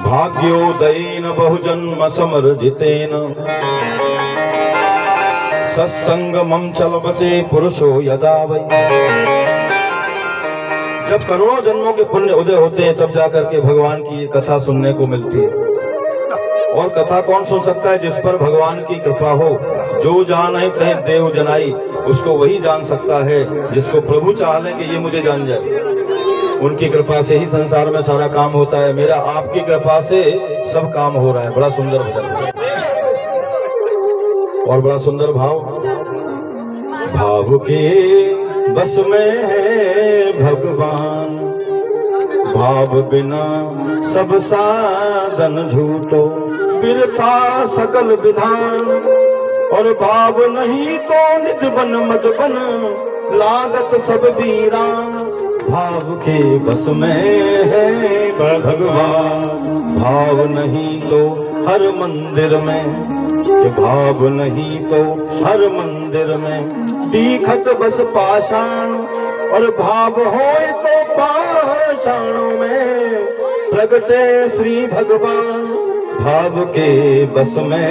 भाग्योदयेन बहुजन्म समर्जितेन सत्संगमं चलबते पुरुषो यदा वै। जब करोड़ों जन्मों के पुण्य उदय होते हैं तब जाकर के भगवान की कथा सुनने को मिलती है। और कथा कौन सुन सकता है? जिस पर भगवान की कृपा हो। जो जाने तह देव जनाई, उसको वही जान सकता है जिसको प्रभु चाह ले कि ये मुझे जान जाए। उनकी कृपा से ही संसार में सारा काम होता है। मेरा आपकी कृपा से सब काम हो रहा है। बड़ा सुंदर भजन और बड़ा सुंदर भाव। भाव के बस में है भगवान, भाव बिना सब साधन झूठो, बिरथा सकल विधान। और भाव नहीं तो निध बन मत बन, लागत सब वीरान। भाव के बस में है भगवान, भाव नहीं तो हर मंदिर में, भाव नहीं तो हर मंदिर में दीखत बस पाषाण। और भाव होए तो पाषाणों में प्रगटे श्री भगवान। भाव के बस में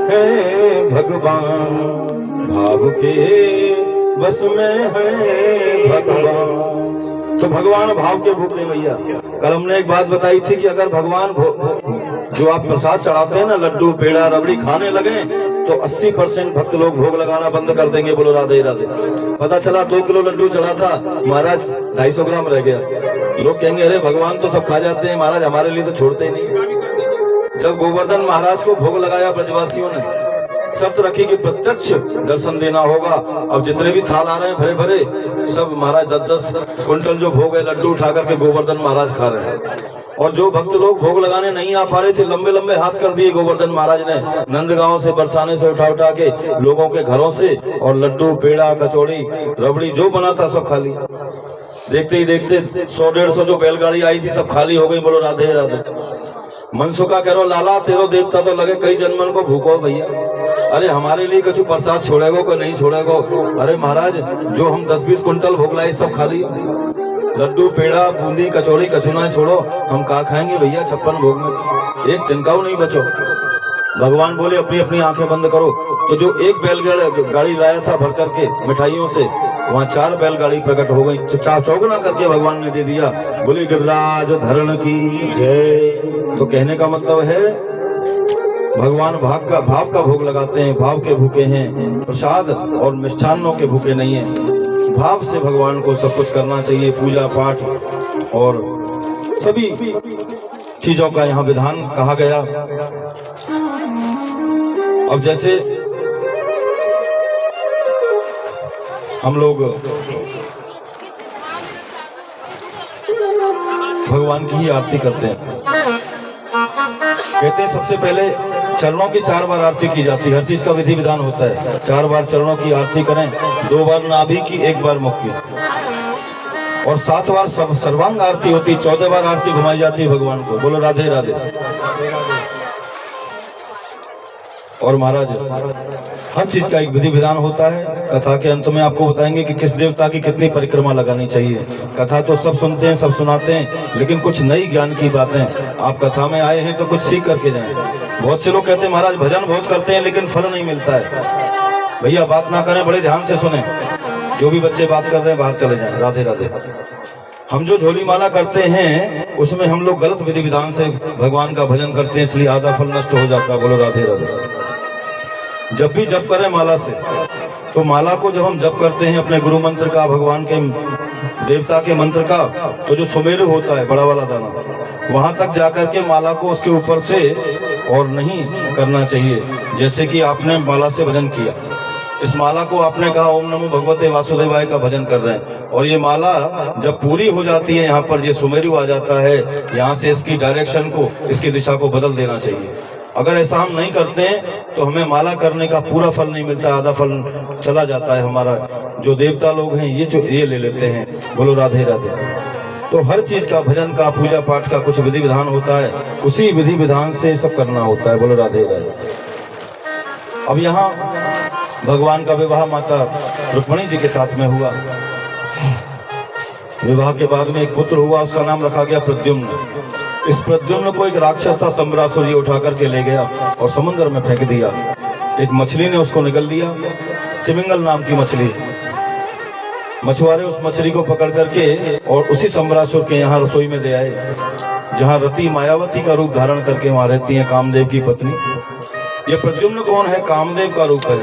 है भगवान, भाव के बस में है भगवान। तो भगवान भाव के भूखे भैया। कल हमने एक बात बताई थी कि अगर भगवान जो आप प्रसाद चढ़ाते हैं ना, लड्डू पेड़ा रबड़ी खाने लगे तो 80% भक्त लोग भोग लगाना बंद कर देंगे। बोलो राधे राधे। पता चला 2 किलो लड्डू चढ़ा था, महाराज 250 ग्राम रह गया। लोग कहेंगे अरे भगवान तो सब खा जाते हैं, महाराज हमारे लिए तो छोड़ते ही नहीं। जब गोवर्धन महाराज को भोग लगाया ब्रजवासियों ने, शर्त रखी कि प्रत्यक्ष दर्शन देना होगा। अब जितने भी थाल आ रहे हैं भरे भरे, सब महाराज 10-10 क्विंटल जो भोग है लड्डू उठा करके गोवर्धन महाराज खा रहे हैं। और जो भक्त लोग भोग लगाने नहीं आ पा रहे थे, लंबे लंबे हाथ कर दिए गोवर्धन महाराज ने नंदगांव से, बरसाने से उठा उठा के लोगों के घरों से, और लड्डू पेड़ा कचौड़ी रबड़ी जो बना था सब खाली। देखते ही देखते 100-150 जो बैलगाड़ी आई थी सब खाली हो गई। बोलो राधे राधे। मनसुखा कह रो लाला तेरो देवता तो लगे कई जन्मन को भूखो भैया। अरे हमारे लिए कुछ प्रसाद छोड़ेगो को नहीं छोड़ेगो? अरे महाराज जो हम 10-20 कुंटल भोग लाए सब खाली। लड्डू पेड़ा बूंदी कचौड़ी कछुना छोड़ो, हम कहा खाएंगे भैया 56 भोग में? एक तिनका नहीं बचो। भगवान बोले अपनी अपनी आंखें बंद करो। तो जो एक बैलगाड़ी लाया था भर करके मिठाइयों से, वहाँ 4 बैलगाड़ी प्रकट हो गई। चौगुना करके भगवान ने दे दिया। बोले गिरिराज धरण की जय। तो कहने का मतलब है भगवान भाव का भोग लगाते हैं, भाव के भूखे हैं। प्रसाद और मिष्ठान्नों के भूखे नहीं है। भाव से भगवान को सब कुछ करना चाहिए। पूजा पाठ और सभी चीजों का यहाँ विधान कहा गया। अब जैसे हम लोग भगवान की ही आरती करते हैं। कहते हैं सबसे पहले चरणों की 4 बार आरती की जाती है। हर चीज का विधि विधान होता है। 4 बार चरणों की आरती करें, 2 बार नाभि की, 1 बार मुख की, और 7 बार सर्वांग आरती होती, 14 बार आरती घुमाई जाती है भगवान को। बोलो राधे राधे। और महाराज हर चीज का एक विधि विधान होता है। कथा के अंत में आपको बताएंगे कि किस देवता की कितनी परिक्रमा लगानी चाहिए। कथा तो सब सुनते हैं, सब सुनाते हैं, लेकिन कुछ नई ज्ञान की बातें आप कथा में आए हैं तो कुछ सीख करके जाएं। बहुत से लोग कहते हैं महाराज भजन बहुत करते हैं लेकिन फल नहीं मिलता है। भैया बात ना करें, बड़े ध्यान से सुने। जो भी बच्चे बात कर रहे हैं बाहर चले जाएं। राधे राधे। हम जो झोली माला करते हैं उसमें हम लोग गलत विधि विधान से भगवान का भजन करते हैं, इसलिए आधा फल नष्ट हो जाता है। बोलो राधे राधे। जब भी जप करें माला से, तो माला को जब हम जप करते हैं अपने गुरु मंत्र का, भगवान के देवता के मंत्र का, तो जो सुमेरु होता है बड़ा वाला दाना, वहां तक जाकर के माला को उसके ऊपर से और नहीं करना चाहिए। जैसे कि आपने माला से भजन किया, इस माला को आपने कहा ओम नमो भगवते वासुदेवाय का भजन कर रहे हैं, और ये माला जब पूरी हो जाती है यहाँ पर ये सुमेरु आ जाता है, यहाँ से इसकी डायरेक्शन को, इसकी दिशा को बदल देना चाहिए। अगर ऐसा हम नहीं करते हैं तो हमें माला करने का पूरा फल नहीं मिलता, आधा फल चला जाता है हमारा। जो देवता लोग हैं ये ले लेते हैं। बोलो राधे राधे। तो हर चीज का, भजन का, पूजा पाठ का कुछ विधि विधान होता है, उसी विधि विधान से सब करना होता है। बोलो राधे राधे। अब यहाँ भगवान का विवाह माता रुक्मिणी जी के साथ में हुआ। विवाह के बाद में एक पुत्र हुआ, उसका नाम रखा गया प्रद्युम्न। इस प्रद्युम्न को एक राक्षस था सम्रासुर, ये उठा करके ले गया और समुद्र में फेंक दिया। एक मछली ने उसको निगल लिया, तिमिंगल नाम की मछली। मछुआरे उस मछली को पकड़ करके और उसी सम्रासुर के यहाँ रसोई में दे आए, जहाँ रति मायावती का रूप धारण करके वहां रहती है कामदेव की पत्नी। ये प्रद्युम्न कौन है? कामदेव का रूप है।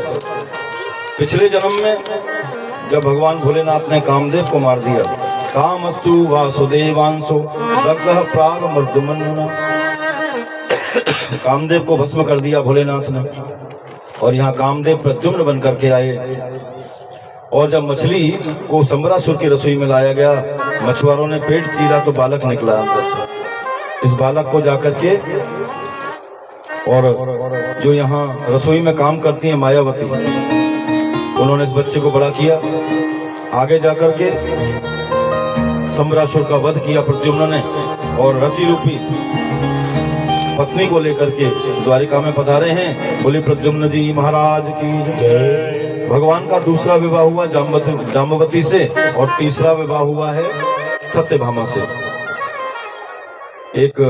पिछले जन्म में जब भगवान भोलेनाथ ने कामदेव को मार दिया, कामस्तु वासुदेवांशो दग्धः प्राग मर्दुमन्ना, कामदेव को भस्म कर दिया भोलेनाथ ने। और यहाँ कामदेव प्रद्युम्न बन करके आए। और जब मछली को सम्रासुर की रसोई में लाया गया, मछुआरों ने पेट चीरा तो बालक निकला अंदर से। इस बालक को जाकर के और जो यहाँ रसोई में काम करती है मायावती, उन्होंने इस बच्चे को बड़ा किया। आगे जाकर के सम्रासुर का वध किया प्रद्युम्न ने, और रति रूपी पत्नी को लेकर के द्वारिका में पधारे हैं। बोले प्रद्युम्न जी महाराज की जय। भगवान का दूसरा विवाह हुआ जाम्बवती से, और तीसरा विवाह हुआ है सत्यभामा से। एक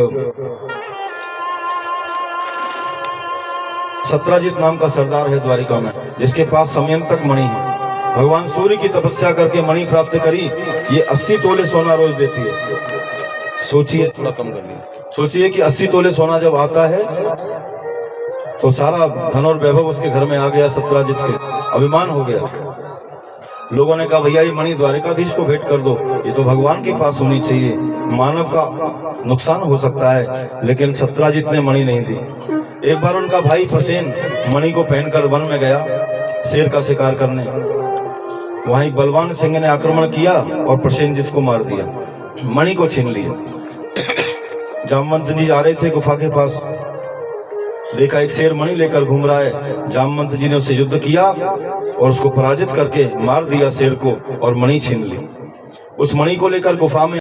सत्राजित नाम का सरदार है द्वारिका में, जिसके पास समयंतक मणि है। भगवान सूर्य की तपस्या करके मणि प्राप्त करी। ये 80 तोले सोना रोज देती है। सोचिए, थोड़ा कम कर लिया, सोचिए कि 80 तोले सोना जब आता है तो सारा धन और वैभव उसके घर में आ गया। सत्राजित के अभिमान हो गया। लोगों ने कहा भैया ये मणि द्वारिकाधीश को भेंट कर दो, ये तो भगवान के पास होनी चाहिए, मानव का नुकसान हो सकता है। लेकिन सत्राजित ने मणि नहीं दी। एक बार उनका भाई प्रसेन मणि को पहनकर वन में गया शेर का शिकार करने। वहां एक बलवान सिंह ने आक्रमण किया और प्रसेनजित को मार दिया, मणि को छीन लिया। जामवंत जी आ रहे थे गुफा के पास, देखा एक शेर मणि लेकर घूम रहा है। जामवंत जी ने उससे युद्ध किया और उसको पराजित करके मार दिया शेर को, और मणि छीन ली। उस मणि को लेकर गुफा में